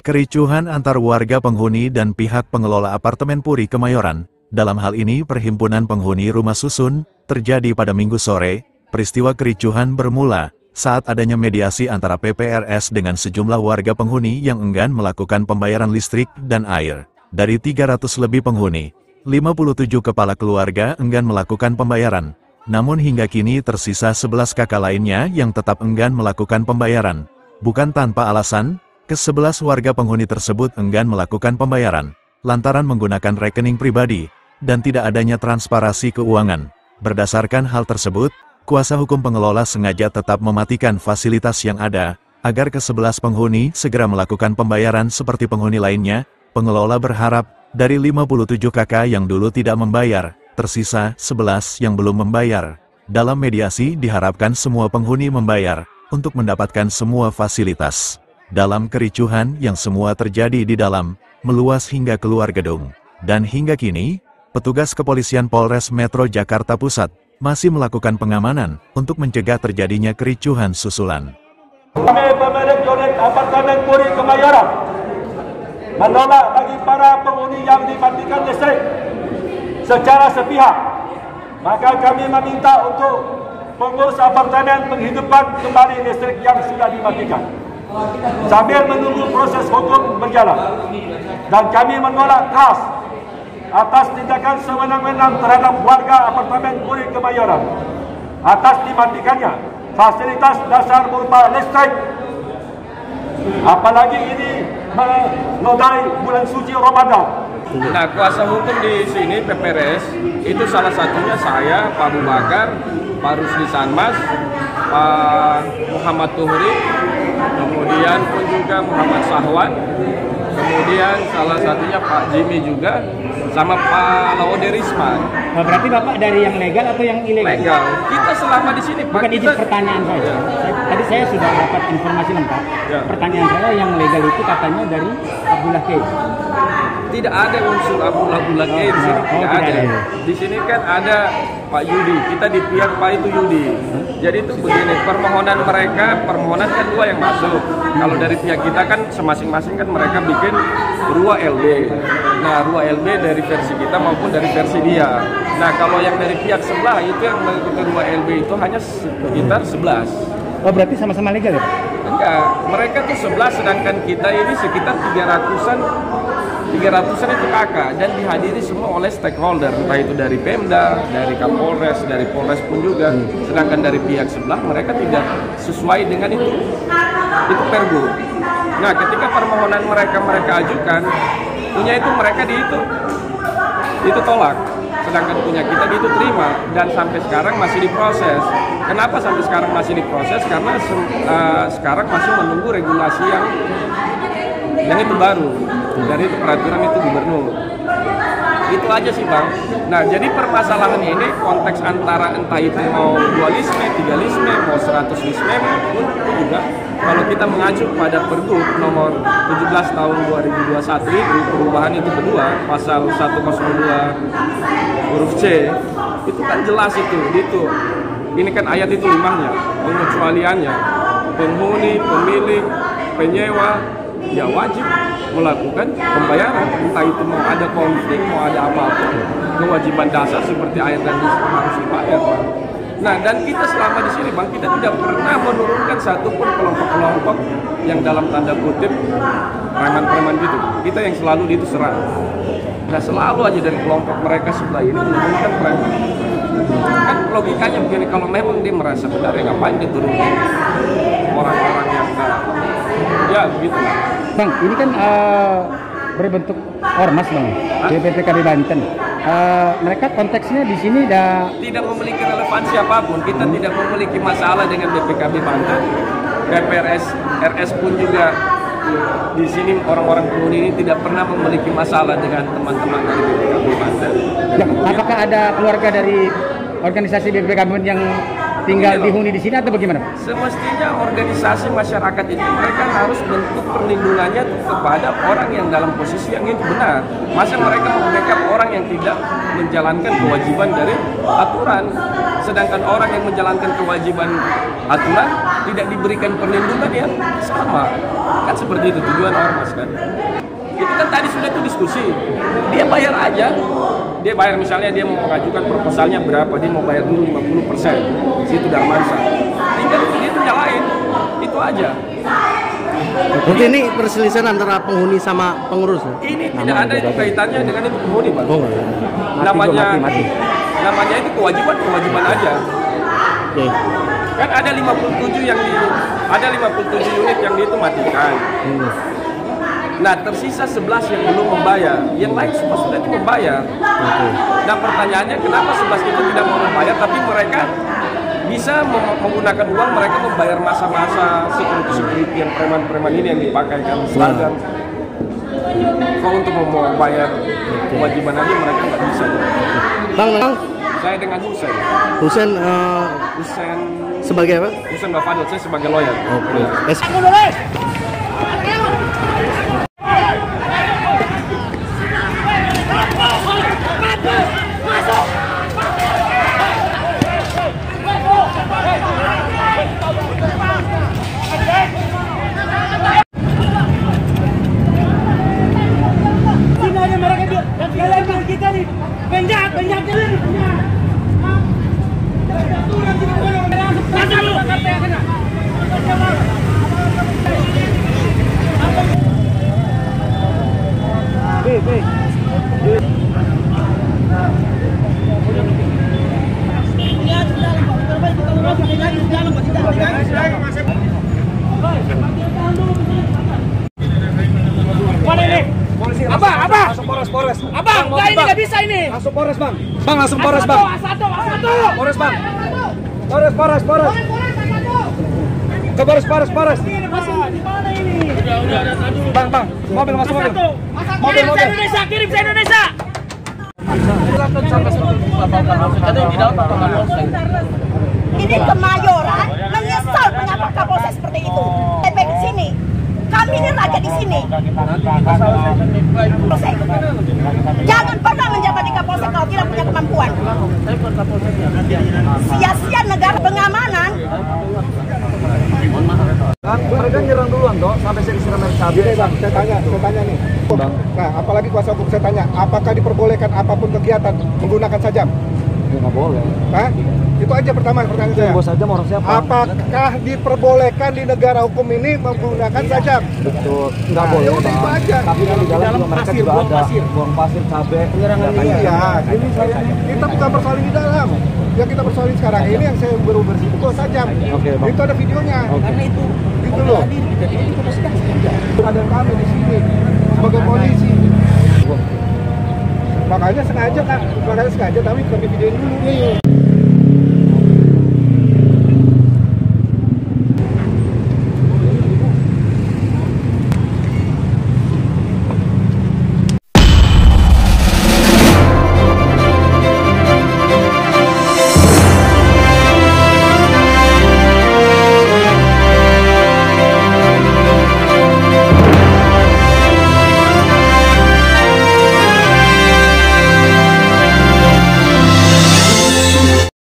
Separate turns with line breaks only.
Kericuhan antar warga penghuni dan pihak pengelola apartemen Puri Kemayoran, dalam hal ini Perhimpunan Penghuni Rumah Susun, terjadi pada Minggu sore. Peristiwa kericuhan bermula saat adanya mediasi antara PPRS dengan sejumlah warga penghuni yang enggan melakukan pembayaran listrik dan air. Dari 300 lebih penghuni, 57 kepala keluarga enggan melakukan pembayaran. Namun hingga kini tersisa 11 kakak lainnya yang tetap enggan melakukan pembayaran. Bukan tanpa alasan, ke-11 warga penghuni tersebut enggan melakukan pembayaran, lantaran menggunakan rekening pribadi, dan tidak adanya transparansi keuangan. Berdasarkan hal tersebut, kuasa hukum pengelola sengaja tetap mematikan fasilitas yang ada, agar ke-11 penghuni segera melakukan pembayaran seperti penghuni lainnya. Pengelola berharap, dari 57 kakak yang dulu tidak membayar, tersisa 11 yang belum membayar. Dalam mediasi diharapkan semua penghuni membayar, untuk mendapatkan semua fasilitas. Dalam kericuhan yang semua terjadi di dalam, meluas hingga keluar gedung. Dan hingga kini, petugas kepolisian Polres Metro Jakarta Pusat masih melakukan pengamanan untuk mencegah terjadinya kericuhan susulan.
Kami pemilik unit apartemen Puri Kemayoran menolak bagi para penghuni yang dimatikan listrik secara sepihak. Maka kami meminta untuk pengurus apartemen menghidupkan kembali listrik yang sudah dimatikan, sambil menunggu proses hukum berjalan. Dan kami menolak keras atas tindakan sewenang-wenang terhadap warga apartemen Puri Kemayoran atas dimatikannya fasilitas dasar berupa listrik, apalagi ini menodai bulan suci Ramadan.
Nah, kuasa hukum di sini PPRS itu salah satunya saya, Pak Abu Bakar, Pak Rusli Sanmas, Pak Muhammad Tuhri, kemudian pun juga Muhammad Sahwan, kemudian salah satunya Pak Jimmy juga, sama Pak Laude Risman.
Berarti Bapak dari yang legal atau yang ilegal?
Legal. Kita selama di sini, Pak.
Bukan izin pertanyaan saya. Tadi saya sudah dapat informasi lengkap. Ya. Pertanyaan saya yang legal itu katanya dari Abdullah K.
Tidak ada unsur Abdullah K di sini, tidak ada. Di sini kan ada Pak Yudi, kita di pihak Pak itu Yudi. Jadi itu begini, permohonan mereka, permohonan kan dua yang masuk. Kalau dari pihak kita kan masing-masing kan mereka bikin RUA LB. Nah, RUA LB dari versi kita maupun dari versi dia. Nah, kalau yang dari pihak sebelah itu yang mengikuti RUA LB itu hanya sekitar 11.
Oh, berarti sama-sama legal ya?
Enggak, mereka tuh 11 sedangkan kita ini sekitar 300-an itu kakak, dan dihadiri semua oleh stakeholder, entah itu dari Pemda, dari Kapolres, dari Polres pun juga. Sedangkan dari pihak sebelah mereka tidak sesuai dengan itu pergub. Nah, ketika permohonan mereka ajukan, punya itu mereka itu tolak, sedangkan punya kita itu terima, dan sampai sekarang masih diproses. Kenapa sampai sekarang masih diproses? Karena sekarang masih menunggu regulasi yang itu baru, dari itu peraturan itu gubernur. Itu aja sih Bang. Nah, jadi permasalahan ini konteks antara entah itu mau 2 lisme, 3 lisme, mau 100 lisme pun juga kalau kita mengacu pada Pergub nomor 17 tahun 2021 itu, perubahan itu kedua, pasal 102 huruf C, itu kan jelas itu. Ini kan ayat itu 5-nya, pengecualiannya. Penghuni, pemilik, penyewa ya wajib melakukan pembayaran, entah itu mau ada konflik, mau ada apa-apa, kewajiban dasar seperti air dan listrik harus dibayar, Bang. Nah, dan kita selama di sini, Bang, kita tidak pernah menurunkan satupun kelompok-kelompok yang dalam tanda kutip preman-preman gitu. Kita yang selalu itu serang. Nah, selalu aja dari kelompok mereka sebelah ini menurunkan preman. Kan logikanya begini, kalau memang dia merasa benar, ya ngapain dia turunin orang-orang yang ya begitu.
Bang, ini kan berbentuk ormas Bang, BPKB Banten. Mereka konteksnya di sini
tidak memiliki relevansi apapun. Kita tidak memiliki masalah dengan BPKB Banten. PPRS RS pun juga di sini orang-orang penghuni ini tidak pernah memiliki masalah dengan teman-teman dari BPKB Banten.
Ya, apakah ada keluarga dari organisasi BPKB yang tinggal dihuni di sini atau bagaimana?
Semestinya organisasi masyarakat itu mereka harus bentuk perlindungannya kepada orang yang dalam posisi yang itu benar. Masa mereka membackup orang yang tidak menjalankan kewajiban dari aturan, sedangkan orang yang menjalankan kewajiban aturan tidak diberikan perlindungan yang sama. Kan seperti itu tujuan ormas kan. Itu kan tadi sudah tuh diskusi. Dia bayar aja. Dia bayar misalnya dia mau mengajukan proposalnya berapa, dia mau bayar dulu 50%. Situ Darmansa. Tinggal dia tuh nyalain. Itu aja.
Berarti ini perselisihan antara penghuni sama pengurus ya?
Ini tidak ada itu kaitannya dengan itu penghuni, Pak.
Oh, enggak.
Namanya itu kewajiban aja.
Oke.
Kan ada 57 unit yang itu matikan. Nah, tersisa 11 yang belum membayar. Yang lain semua sudah itu membayar. Nah, pertanyaannya kenapa 11 itu tidak mau membayar tapi mereka bisa menggunakan uang mereka membayar masa-masa security yang preman-preman ini yang dipakaikan seragam. Kok untuk membayar kewajiban aja mereka nggak bisa.
Bang,
Saya dengan Husen.
Husen sebagai apa?
Husen Bafadil, saya sebagai lawyer.
Oke.
Sini aja mereka jalan kita nih. Penjat jalan. Mana ini? Apa? Polres. Abang, enggak ini enggak bisa ini.
Langsung Polres, Bang. Bang, langsung Polres, Bang.
Satu.
Polres, Bang. Polres. Ke Polres.
Ini masih di mana ini?
Bang. Mobil masuk mobil.
Kirim ke Indonesia,
Ini Kemayoran menyesal mengapa Kapolsek seperti itu. Efek di sini. Kami ini rakyat di sini. Kapolsek. Jangan pernah menjabat di Kapolsek kalau tidak punya kemampuan. Sia-sia negara pengamanan.
Kan mereka nyerang duluan toh sampai saya disiram air cabai. Bang, saya tanya nih. Bang. Nah, apalagi kuasa hukum saya tanya, apakah diperbolehkan apapun kegiatan menggunakan sajam? Ya, nggak boleh. Hah? Itu aja pertanyaan saya. Bos sajam orang siapa? Apakah diperbolehkan di negara hukum ini menggunakan sajam? Betul. Nggak boleh. Udah itu aja. Tapi di dalam juga mereka juga ada buang pasir, cabai, penyerangan ini. Iya, ini saya kita bukan persoalan di dalam. Yang kita persoalin sekarang ini yang saya baru bersih itu sajam. Oke, Bang. Itu ada videonya. Karena itu loh. Ada kami di sini sebagai polisi. Makanya sengaja tapi kami videoin dulu nih.